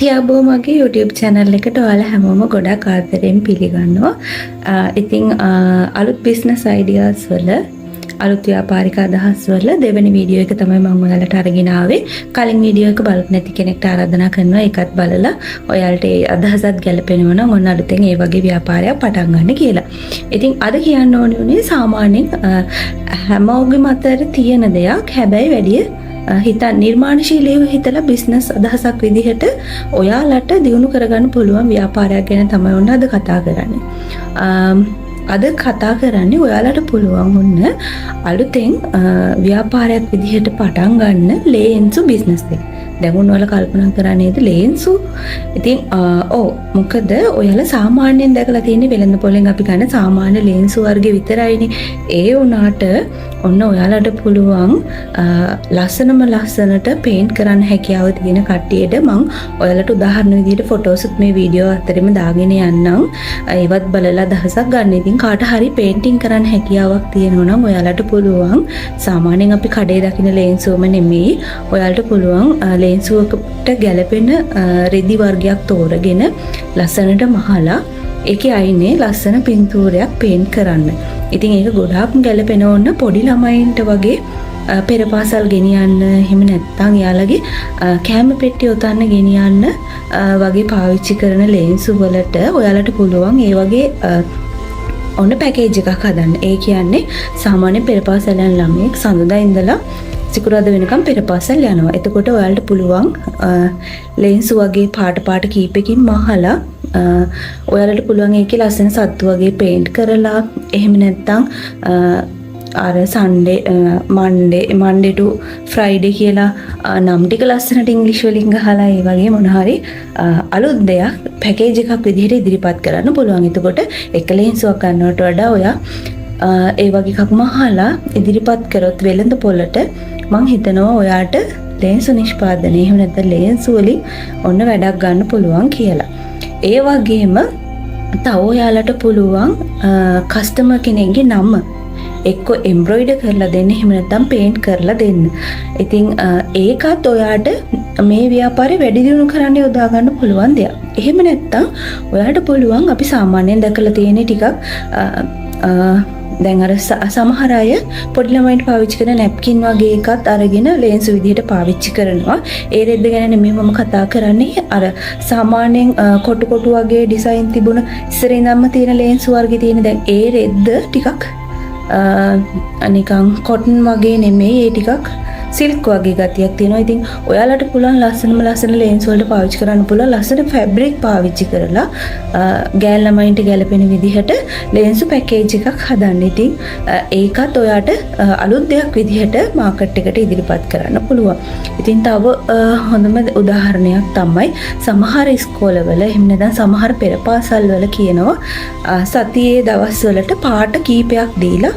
තියාබෝ මගේ YouTube channel එකට ඔයාලා හැමෝම ගොඩක් ආදරෙන් පිළිගන්නවා. ඉතින් අලුත් business ideas වල අලුත් ව්‍යාපාරික අදහස් වල දෙවෙනි වීඩියෝ එක තමයි මම ඔයාලට අරගෙන ආවේ. කලින් වීඩියෝ එක බලපු නැති කෙනෙක්ට ආරාධනා කරනවා ඒකත් බලලා ඔයාලට ඒ අදහසත් ගැලපෙනවා නම් ඔන්න අලුතෙන් ඒ වගේ ව්‍යාපාරයක් පටන් ගන්න කියලා. ඉතින් අද කියන්න ඕනේ උනේ සාමාන්‍යයෙන් හැමෝගෙම අතර තියෙන දෙයක්. හැබැයි වැඩි හිතා නිර්මාණශීලීව හිතලා බිස්නස් අදහසක් විදිහට ඔයාලට දියුණු කරගන්න පුළුවන් ව්‍යාපාරයක් ගැන තමයි ඔන්න අද කතා කරන්නේ. අද කතා කරන්නේ ඔයාලට පුළුවන් වුණ අලුතෙන් ව්‍යාපාරයක් විදිහට පටන් ගන්න ලේන්සු බිස්නස් එක. දැන් ඔයාලා කල්පනා කරන්නේද ලේන්සු? ඉතින් මොකද ඔයාලා සාමාන්‍යයෙන් දැකලා තියෙන්නේ වෙළඳ පොලෙන් අපි ගන්න සාමාන්‍ය ලේන්සු වර්ගය විතරයිනේ. ඒ වුණාට ඔන්න ඔයාලට පුළුවන් ලස්සනට පේන්ට් කරන්න හැකියාව තියෙන කට්ටියට මම ඔයාලට උදාහරණ විදිහට ෆොටෝස් මේ වීඩියෝ අතරෙම දාගෙන යන්නම්. ඒවත් බලලා අදහසක් ගන්න. ඉතින් කාට හරි පේන්ටිං කරන්න හැකියාවක් තියෙනවා නම් ඔයාලට පුළුවන් සාමාන්‍යයෙන් අපි කඩේ දකින්න ලේන්සුවම නෙමෙයි ඔයාලට පුළුවන් ලේන්සුවකට ගැලපෙන රෙදි වර්ගයක් තෝරගෙන ලස්සනට මහලා ඒකේ අයිනේ ලස්සන පින්තූරයක් පේන්ට් කරන්න. ඉතින් ඒක ගොඩාක් ගැලපෙන ඕන පොඩි ළමයින්ට වගේ පෙරපාසල් ගෙනියන්න එහෙම නැත්නම් යාළගේ කැම පෙට්ටිය උතන්න ගෙනියන්න වගේ පාවිච්චි කරන ලේන්සු වලට ඔයාලට පුළුවන් ඒ වගේ ඔන්න පැකේජ් එකක් හදන්න. ඒ කියන්නේ සාමාන්‍ය පෙරපාසල් යන ළමයෙක් සඳුදා ඉඳලා සිකුරාදා වෙනකම් පෙරපාසල් යනවා. එතකොට ඔයාලට පුළුවන් ලේන්සු වගේ පාට කීපකින් මහලා ඔයාලට පුළුවන් ඒකේ ලස්සන සත්තු වගේ පේන්ට් කරලා එහෙම නැත්නම් අර Monday to Friday කියලා නම් ටික ලස්සනට ඉංග්‍රීසි වලින් ගහලා ඒ වගේ මොන හරි අලුත් දෙයක් පැකේජ් එකක් විදිහට ඉදිරිපත් කරන්න පුළුවන්. එතකොට එක ලේන්සුවක් ගන්නවට වඩා ඔයා ඒ වගේ එකක් මහලා ඉදිරිපත් කරොත් වෙළඳ පොළට මං හිතනවා ඔයාට ලේන්සු නිෂ්පාදනය එහෙම නැත්නම් ලේන්සු වලින් ඔන්න වැඩක් ගන්න පුළුවන් කියලා. ඒ වගේම තව ඔයාලට පුළුවන් කස්ටමර් කෙනෙක්ගේ නම එක්ක එම්බ්‍රොයිඩර් කරලා දෙන්න එහෙම නැත්නම් පේන්ට් කරලා දෙන්න. ඉතින් ඒකත් ඔයාට මේ ව්‍යාපාරේ වැඩි දියුණු කරන්න යොදා ගන්න පුළුවන් දෙයක්. එහෙම නැත්නම් ඔයාට පුළුවන් අපි සාමාන්‍යයෙන් දැකලා තියෙන ටිකක් දැන් අර සමහර අය පොඩි ළමයින්ට පාවිච්චි කරන නැප්කින් වගේ එකත් අරගෙන ලේන්සු විදිහට පාවිච්චි කරනවා. ඒ රෙද්ද ගැන නෙමෙයි මම කතා කරන්නේ. අර සාමාන්‍යයෙන් කොටු වගේ ඩිසයින් තිබුණ ඉස්සර ඉඳන්ම තියෙන ලේන්සු වර්ගේ තියෙන දැන් ඒ රෙද්ද ටිකක් නිකන් කොටන් වගේ නෙමෙයි. ඒ ටිකක් සිල්ක් වගේ ගතියක් තියෙනවා. ඉතින් ඔයාලට පුළුවන් ලස්සන ලේන්ස් වලට පාවිච්චි කරන්න පුළුවන් ලස්සන ෆැබ්‍රික් පාවිච්චි කරලා ගෑල් ළමයින්ට ගැලපෙන විදිහට ලේන්සු පැකේජ් එකක් හදන්න. ඉතින් ඒකත් ඔයාට අලුත් දෙයක් විදිහට මාකට් එකට ඉදිරිපත් කරන්න පුළුවන්. ඉතින් තව හොඳම උදාහරණයක් තමයි සමහර ඉස්කෝලවල එහෙම නැත්නම් සමහර පෙරපාසල් වල කියනවා සතියේ දවස් වලට පාට කීපයක් දීලා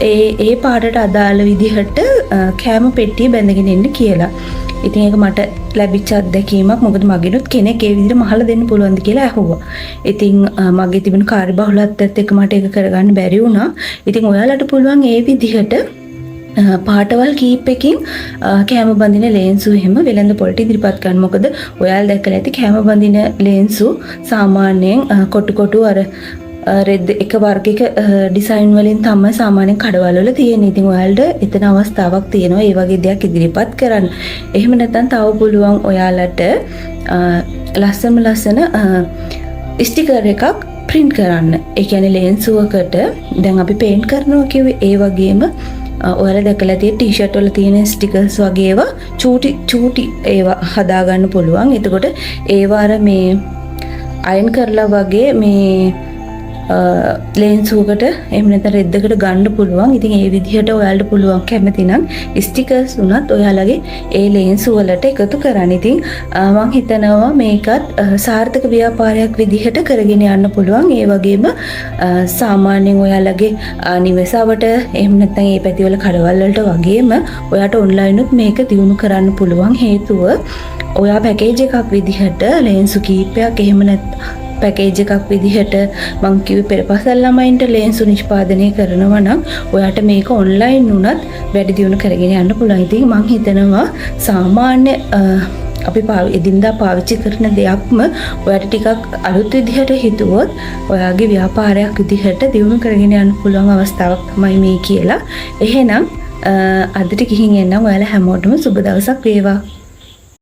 ඒ පාටට අදාළ විදිහට කැම පෙට්ටිය බැඳගෙන ඉන්න කියලා. ඉතින් ඒක මට ලැබිච්ච අත්දැකීමක්. මොකද මගෙනුත් කෙනෙක් ඒ විදිහට මහලා දෙන්න පුළුවන්ද කියලා ඇහුවා. ඉතින් මගේ තිබුණු කාර්යබහුලත්වයත් එක්ක මට ඒක කරගන්න බැරි වුණා. ඉතින් ඔයාලට පුළුවන් ඒ විදිහට පාටවල් කීපකින් කැම බඳින ලේන්සු එහෙම වෙළඳ පොළට ඉදිරිපත් කරන්න. මොකද ඔයාලා දැකලා ඇති කැම බඳින ලේන්සු සාමාන්‍යයෙන් කොටු අර රෙද් එක වර්ගයක ඩිසයින් වලින් තමයි සාමාන්‍යයෙන් කඩවල වල තියෙන්නේ. ඉතින් ඔයාලට එතන අවස්ථාවක් තියෙනවා ඒ වගේ දෙයක් ඉදිරිපත් කරන්න. එහෙම නැත්නම් තව පුළුවන් ඔයාලට ලස්සන ස්ටිකර් එකක් print කරන්න. ඒ කියන්නේ ලේන්සුවකට දැන් අපි පේන්ට් කරනවා කිව්වේ ඒ වගේම ඔයාලා දැකලා තියෙන ටී-ෂර්ට් වල තියෙන ස්ටිකර්ස් වගේ ඒවා චූටි ඒවා හදා ගන්න පුළුවන්. එතකොට ඒවා අර මේ අයන් කරලා වගේ මේ ලේන්සුවකට එහෙම නැත්නම් රෙද්දකට ගන්න පුළුවන්. ඉතින් ඒ විදිහට ඔයාලට පුළුවන් කැමති නම් ස්ටිකර්ස් උනත් ඔයාලගේ ඒ ලේන්සු වලට එකතු කරන්න. ඉතින් මම හිතනවා මේකත් සාර්ථක ව්‍යාපාරයක් විදිහට කරගෙන යන්න පුළුවන්. ඒ වගේම සාමාන්‍යයෙන් ඔයාලගේ නිවසවට එහෙම නැත්නම් ඒ පැතිවල කඩවල් වලට වගේම ඔයාට ඔන්ලයින් උත් මේක දියුණු කරන්න පුළුවන්. හේතුව ඔයා පැකේජ් එකක් විදිහට ලේන්සු කීපයක් එහෙම නැත්නම් පැකේජ් එකක් විදිහට මං කිව්වේ පෙරපසල් ළමයින්ට ලේන්සු නිෂ්පාදනය කරනවා නම් ඔයාට මේක ඔන්ලයින් උනත් වැඩි දියුණු කරගෙන යන්න පුළුවන්. ඉතින් මං හිතනවා සාමාන්‍ය අපි එදින්දා පාවිච්චි කරන දෙයක්ම ඔයාට ටිකක් අලුත් විදිහට හිතුවොත් ඔයාගේ ව්‍යාපාරයක් විදිහට දියුණු කරගෙන යන්න පුළුවන් අවස්ථාවක් තමයි මේ කියලා. එහෙනම් අදට ගිහින් එන්නම්. ඔයාලා හැමෝටම සුබ දවසක් වේවා.